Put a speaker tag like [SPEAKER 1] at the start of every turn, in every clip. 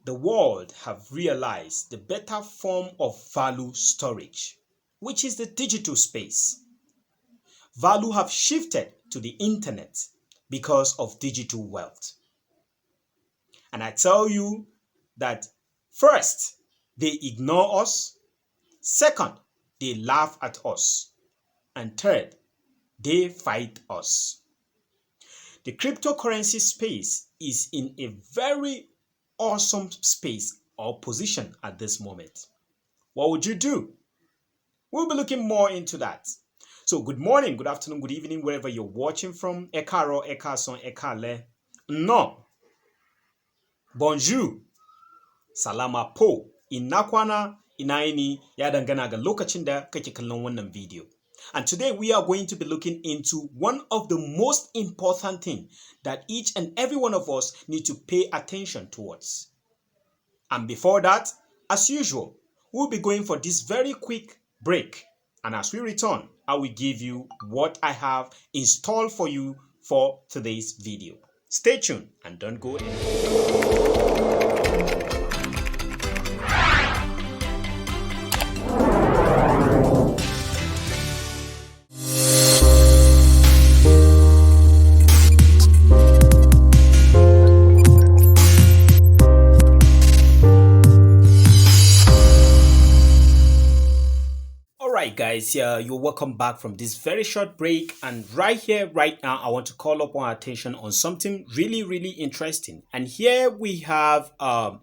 [SPEAKER 1] the world have realized the better form of value storage, which is the digital space. Value have shifted to the internet because of digital wealth. And I tell you that first, they ignore us. Second, they laugh at us. And third, they fight us. The cryptocurrency space is in a very awesome space or position at this moment. What would you do? We'll be looking more into that. So good morning, good afternoon, good evening, wherever you're watching from. Ekaro, ekason, ekale. No. Bonjour. Salama po. Inakwana, inaini, ya dangana ga lokacin da kake kallon wannan video. And today we are going to be looking into one of the most important things that each and every one of us need to pay attention towards. And before that, as usual, we'll be going for this very quick break. And as we return, I will give you what I have installed for you for today's video. Stay tuned and don't go anywhere. Guys, you're welcome back from this very short break, and right here right now I want to call up our attention on something really interesting. And here we have Mark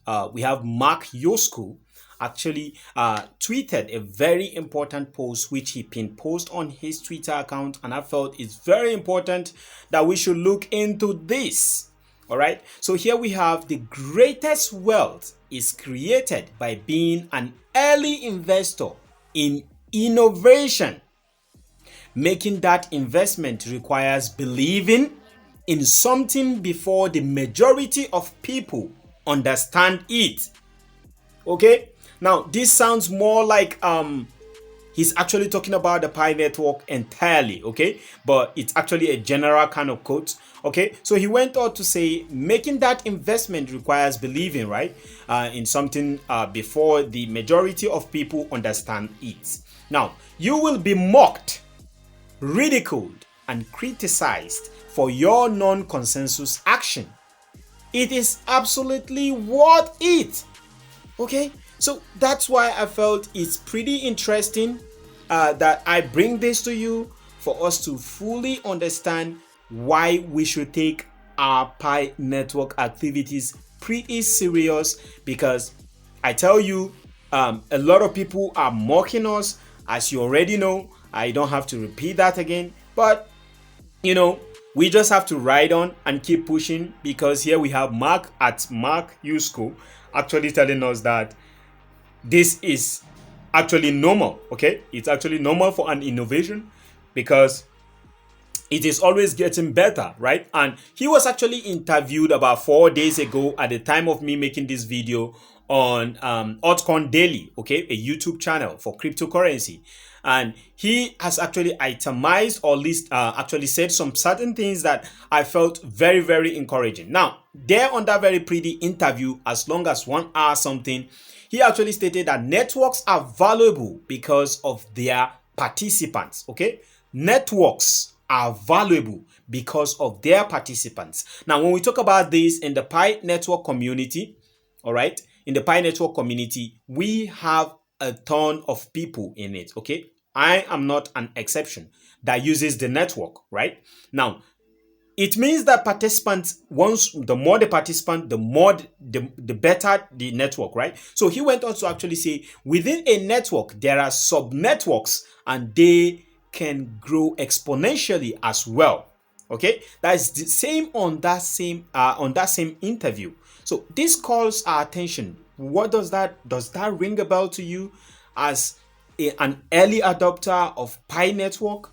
[SPEAKER 1] Yusko actually tweeted a very important post which he pinned post on his Twitter account, and I felt it's very important that we should look into this. All right, so here we have: the greatest wealth is created by being an early investor in innovation. Making that investment requires believing in something before the majority of people understand it. Okay, now this sounds more like he's actually talking about the Pi network entirely, okay, but it's actually a general kind of quote. Okay, so he went on to say making that investment requires believing, right, in something before the majority of people understand it. Now, you will be mocked, ridiculed, and criticized for your non-consensus action. It is absolutely worth it. Okay, so that's why I felt it's pretty interesting that I bring this to you for us to fully understand why we should take our Pi network activities pretty serious, because I tell you, a lot of people are mocking us, as you already know. I don't have to repeat that again, but you know, we just have to ride on and keep pushing, because here we have Mark Yusko actually telling us that this is actually normal. Okay, it's actually normal for an innovation, because it is always getting better, right? And he was actually interviewed about 4 days ago at the time of me making this video on Altcoin Daily, okay, a YouTube channel for cryptocurrency. And he has actually itemized, or at least actually said some certain things that I felt very encouraging. Now, there on that very pretty interview, as long as 1 hour something, he actually stated that networks are valuable because of their participants, okay? Networks are valuable because of their participants. Now, when we talk about this in the Pi network community, all right, in the Pi network community, we have a ton of people in it, okay? I am not an exception that uses the network, right? Now, it means that participants, the more the participant, the better the network, right? So he went on to actually say within a network, there are sub-networks, and they can grow exponentially as well. Okay, that is the same on that same interview. So this calls our attention. What does that ring a bell to you as an early adopter of Pi network,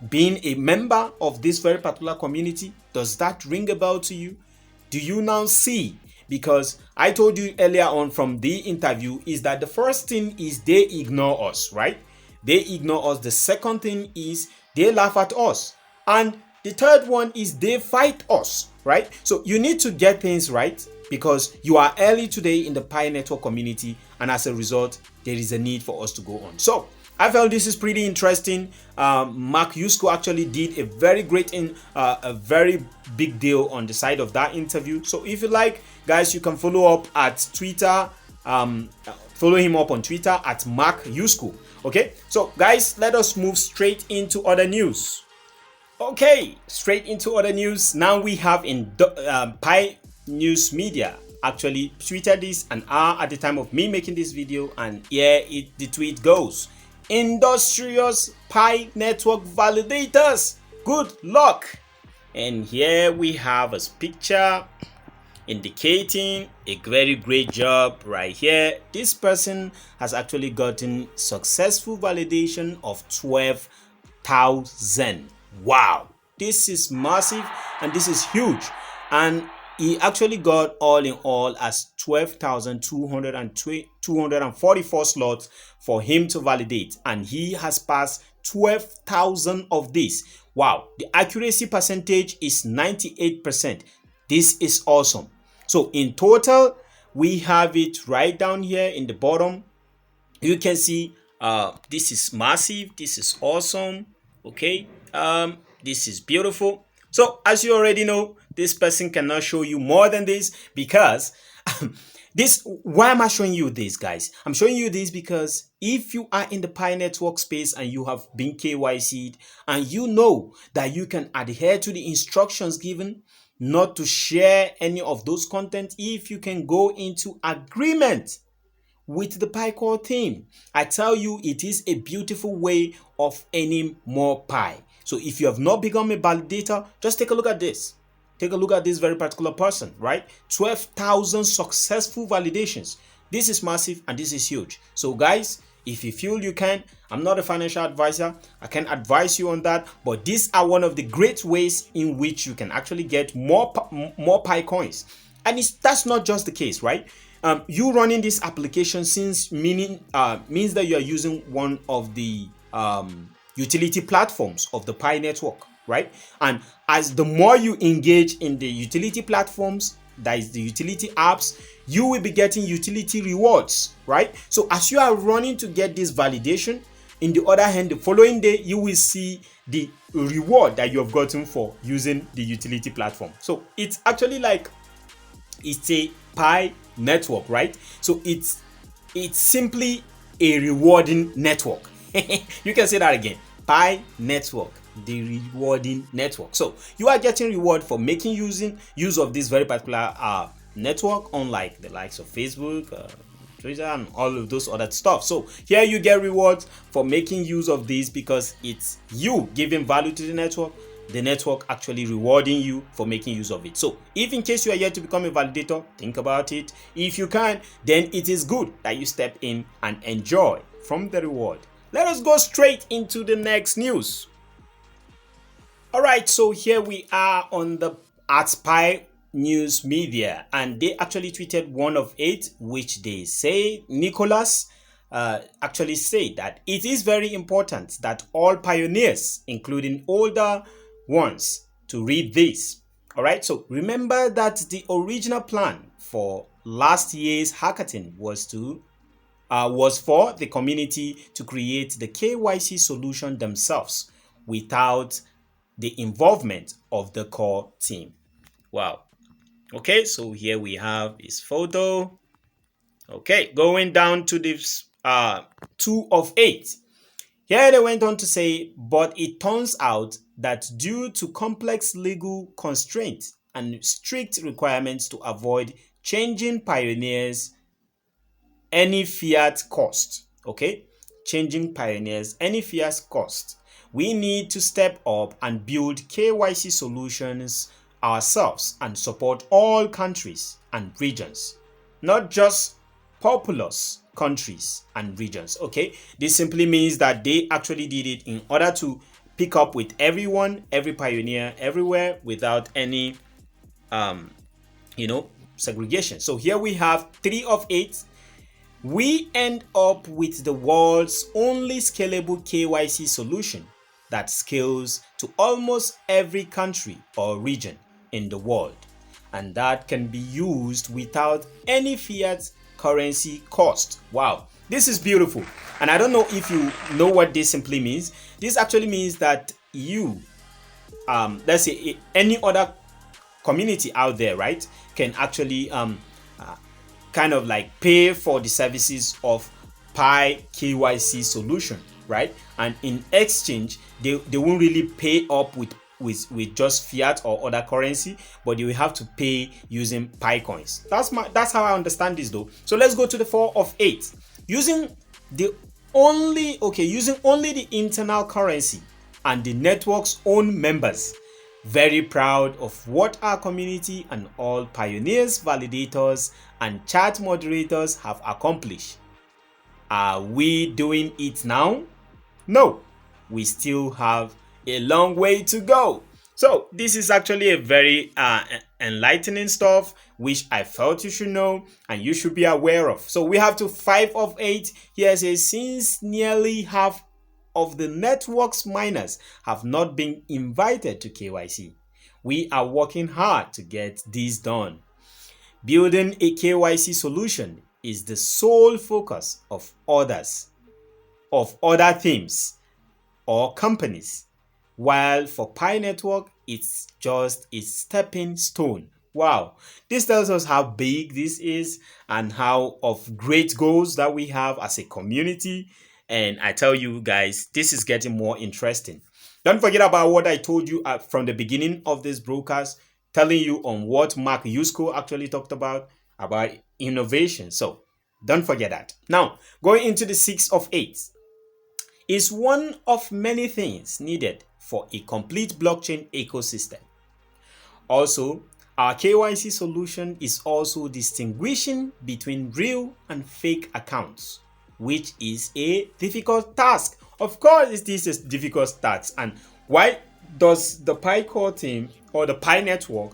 [SPEAKER 1] being a member of this very particular community? Does that ring a bell to you? Do you now see? Because I told you earlier on from the interview is that the first thing is they ignore us, right? They ignore us. The second thing is they laugh at us. And The third one is they fight us, right? So you need to get things right because you are early today in the Pi network community, and as a result, there is a need for us to go on. So I felt this is pretty interesting. Mark Yusko actually did a very a very big deal on the side of that interview. So if you like, guys, you can follow up at Twitter. Follow him up on Twitter at Mark Yusko. Okay, so guys, let us move straight into other news. Okay, straight into other news. Now we have in Pi News Media actually tweeted this an hour at the time of me making this video, and here the tweet goes: industrious Pi network validators, good luck. And here we have a picture indicating a very great job right here. This person has actually gotten successful validation of 12,000. Wow, this is massive and this is huge. And he actually got all in all as 12,244 slots for him to validate, and he has passed 12,000 of this. Wow, the accuracy percentage is 98%. This is awesome. So in total, we have it right down here in the bottom. You can see this is massive. This is awesome. Okay, this is beautiful. So as you already know, this person cannot show you more than this because why am I showing you this, guys? I'm showing you this because if you are in the Pi network space and you have been KYC'd and you know that you can adhere to the instructions given not to share any of those content, if you can go into agreement with the Pi core team, I tell you, it is a beautiful way of earning more Pi. So if you have not become a validator, just take a look at this. Take a look at this very particular person, right? 12,000 successful validations. This is massive and this is huge. So guys, if you feel you can, I'm not a financial advisor, I can advise you on that, but these are one of the great ways in which you can actually get more Pi coins. And that's not just the case, right? You running this application means that you are using one of the utility platforms of the Pi network, right? And as the more you engage in the utility platforms, that is the utility apps, you will be getting utility rewards, right? So as you are running to get this validation, in the other hand, the following day, you will see the reward that you have gotten for using the utility platform. So it's actually like, it's a Pi network, right? So it's simply a rewarding network. You can say that again. Pi network, the rewarding network. So you are getting reward for making use of this very particular network, unlike the likes of Facebook, Twitter, and all of those other stuff. So here you get rewards for making use of this because it's you giving value to the network actually rewarding you for making use of it. So if in case you are yet to become a validator, think about it. If you can, then it is good that you step in and enjoy from the reward. Let us go straight into the next news. All right, so here we are on the Pi News Media, and they actually tweeted one of it, which they say Nicholas actually said that it is very important that all pioneers, including older ones, to read this. All right, so remember that the original plan for last year's hackathon was for the community to create the KYC solution themselves without the involvement of the core team. Wow. Okay, so here we have his photo. Okay, going down to this 2 of 8. Here they went on to say, but it turns out that due to complex legal constraints and strict requirements to avoid changing pioneers any fiat cost, okay? Changing pioneers any fiat cost, we need to step up and build KYC solutions ourselves and support all countries and regions, not just populous countries and regions. Okay, this simply means that they actually did it in order to pick up with everyone, every pioneer everywhere without any segregation. So here we have 3 of 8. We end up with the world's only scalable KYC solution that scales to almost every country or region in the world, and that can be used without any fiat currency cost. Wow, this is beautiful. And I don't know if you know what this simply means. This actually means that you, let's say any other community out there, right, can actually kind of like pay for the services of Pi KYC solution, right? And in exchange, they won't really pay up with just fiat or other currency, but they will have to pay using Pi coins. That's how I understand this though. So let's go to the 4 of 8. Using only the internal currency and the network's own members. Very proud of what our community and all pioneers, validators, and chat moderators have accomplished. Are we doing it now? No, we still have a long way to go. So this is actually a very enlightening stuff which I felt you should know and you should be aware of. So we have to 5 of 8. Here says, since nearly half of the network's miners have not been invited to KYC, we are working hard to get this done. Building a KYC solution is the sole focus of other teams or companies, while for Pi Network, it's just a stepping stone. Wow, this tells us how big this is and how of great goals that we have as a community. And I tell you guys, this is getting more interesting. Don't forget about what I told you from the beginning of this broadcast, telling you on what Mark Yusko actually talked about innovation. So don't forget that. Now, going into the 6 of 8 is one of many things needed for a complete blockchain ecosystem. Also, our KYC solution is also distinguishing between real and fake accounts, which is a difficult task. Of course, it is a difficult task. And why does the Pi core team or the Pi network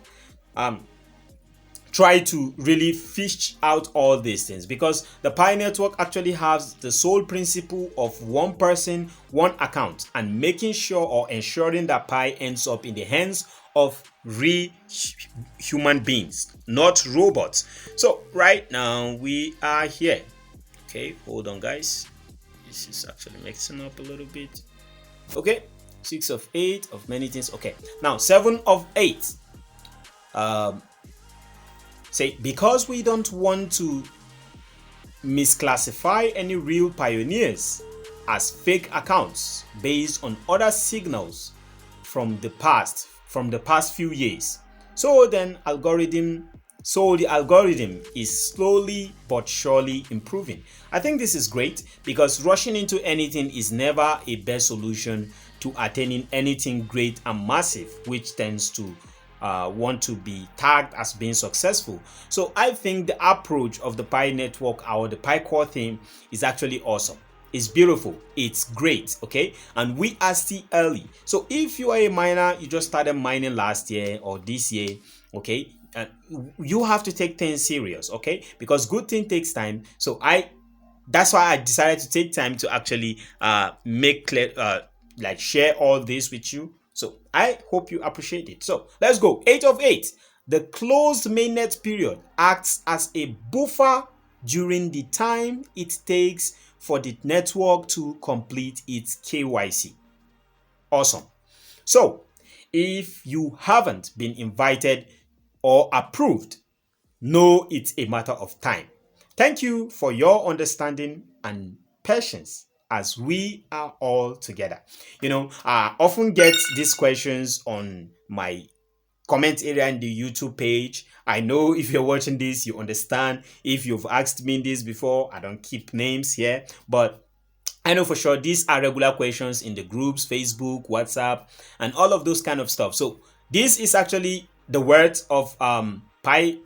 [SPEAKER 1] try to really fish out all these things? Because the Pi network actually has the sole principle of one person, one account, and making sure or ensuring that Pi ends up in the hands of real human beings, not robots. So right now we are here. Okay, hold on guys, this is actually mixing up a little bit. Okay, 6 of 8 of many things. Okay, now 7 of 8. Say, because we don't want to misclassify any real pioneers as fake accounts based on other signals from the past few years. So the algorithm is slowly but surely improving. I think this is great because rushing into anything is never a best solution to attaining anything great and massive, which tends to want to be tagged as being successful. So I think the approach of the Pi network or the Pi core theme is actually awesome. It's beautiful, it's great, okay? And we are still early. So if you are a miner, you just started mining last year or this year, okay, you have to take things serious, okay? Because good thing takes time. So that's why I decided to take time to actually make clear, share all this with you. So I hope you appreciate it. So let's go. 8 of 8. The closed mainnet period acts as a buffer during the time it takes for the network to complete its KYC. Awesome. So if you haven't been invited or approved, know it's a matter of time. Thank you for your understanding and patience as we are all together. I often get these questions on my comment area in the YouTube page. I know if you're watching this, you understand. If you've asked me this before, I don't keep names here, but I know for sure these are regular questions in the groups, Facebook, WhatsApp, and all of those kind of stuff. So this is actually the words of Pi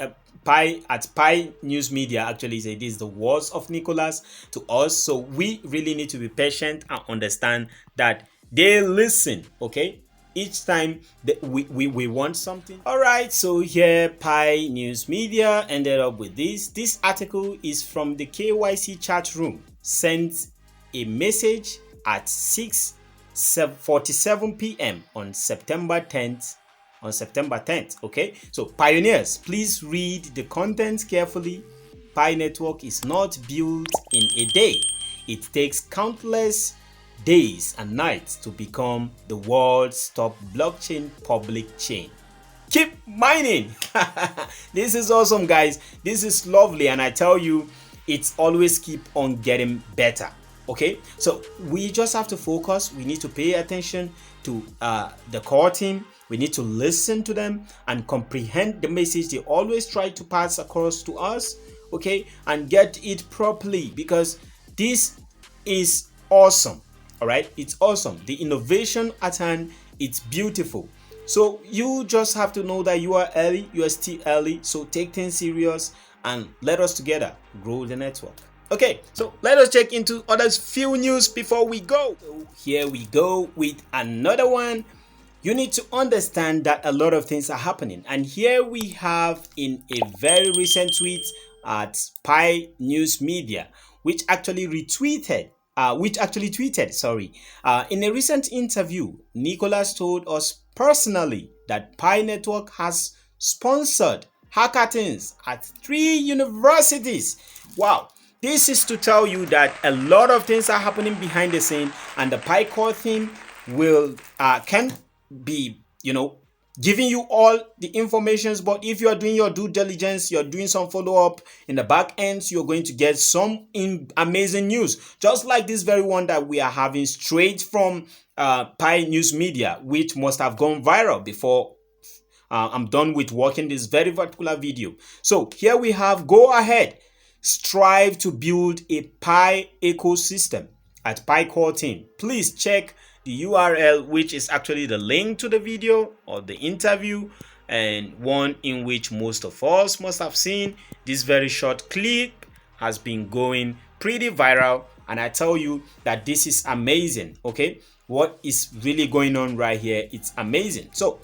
[SPEAKER 1] at Pi News Media. Actually say this is the words of Nicholas to us. So we really need to be patient and understand that they listen, okay? Each time that we want something. All right, so here Pi News Media ended up with this. This article is from the KYC chat room, sent a message at 6 7:47 p.m. on September 10th. Okay, so pioneers, please read the content carefully. Pi network is not built in a day. It takes countless days and nights to become the world's top blockchain public chain. Keep mining. This is awesome, guys. This is lovely, and I tell you, it's always keep on getting better. Okay, so we just have to focus. We need to pay attention to the core team. We need to listen to them and comprehend the message they always try to pass across to us. Okay, and get it properly, because this is awesome. All right, it's awesome. The innovation at hand, it's beautiful. So you just have to know that you are early, you are still early. So take things serious and let us together grow the network. Okay, so let us check into others few news before we go. So here we go with another one. You need to understand that a lot of things are happening, and here we have in a very recent tweet at Pi News Media, which actually tweeted, in a recent interview, Nicholas told us personally that Pi Network has sponsored hackathons at 3 universities. Wow. This is to tell you that a lot of things are happening behind the scene, and the Pi core team will can be, giving you all the informations, but if you are doing your due diligence, you're doing some follow-up in the back ends, you're going to get some amazing news, just like this very one that we are having straight from Pi News Media, which must have gone viral before I'm done with working this very particular video. So here we have, go ahead, strive to build a Pi ecosystem at Pi core team. Please check the URL, which is actually the link to the video or the interview, and one in which most of us must have seen. This very short clip has been going pretty viral, and I tell you that this is amazing. Okay, what is really going on right here, it's amazing. So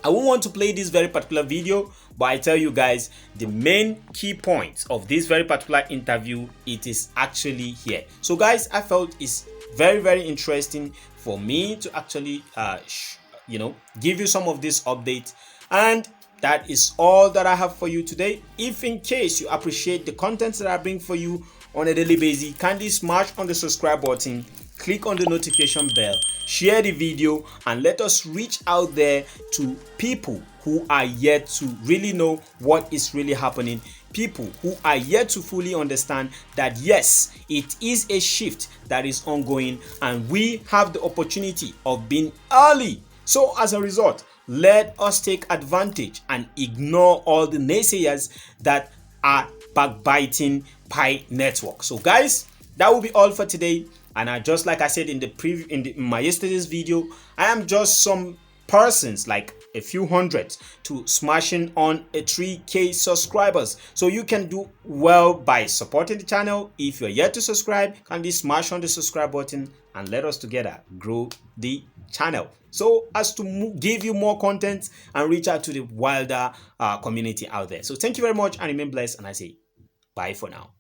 [SPEAKER 1] I won't want to play this very particular video, but I tell you guys, the main key points of this very particular interview, it is actually here. So guys, I felt it's very, very interesting for me to actually give you some of this update, and that is all that I have for you today. If in case you appreciate the content that I bring for you on a daily basis, kindly smash on the subscribe button, click on the notification bell, share the video, and let us reach out there to people who are yet to really know what is really happening, people who are yet to fully understand that yes, it is a shift that is ongoing, and we have the opportunity of being early. So as a result, let us take advantage and ignore all the naysayers that are backbiting Pi network. So guys, that will be all for today. And just like I said in my yesterday's video, I am just some persons, like a few hundreds, to smashing on a 3K subscribers. So you can do well by supporting the channel. If you're yet to subscribe, kindly smash on the subscribe button and let us together grow the channel, so as to give you more content and reach out to the wilder community out there. So thank you very much, and remain blessed, and I say bye for now.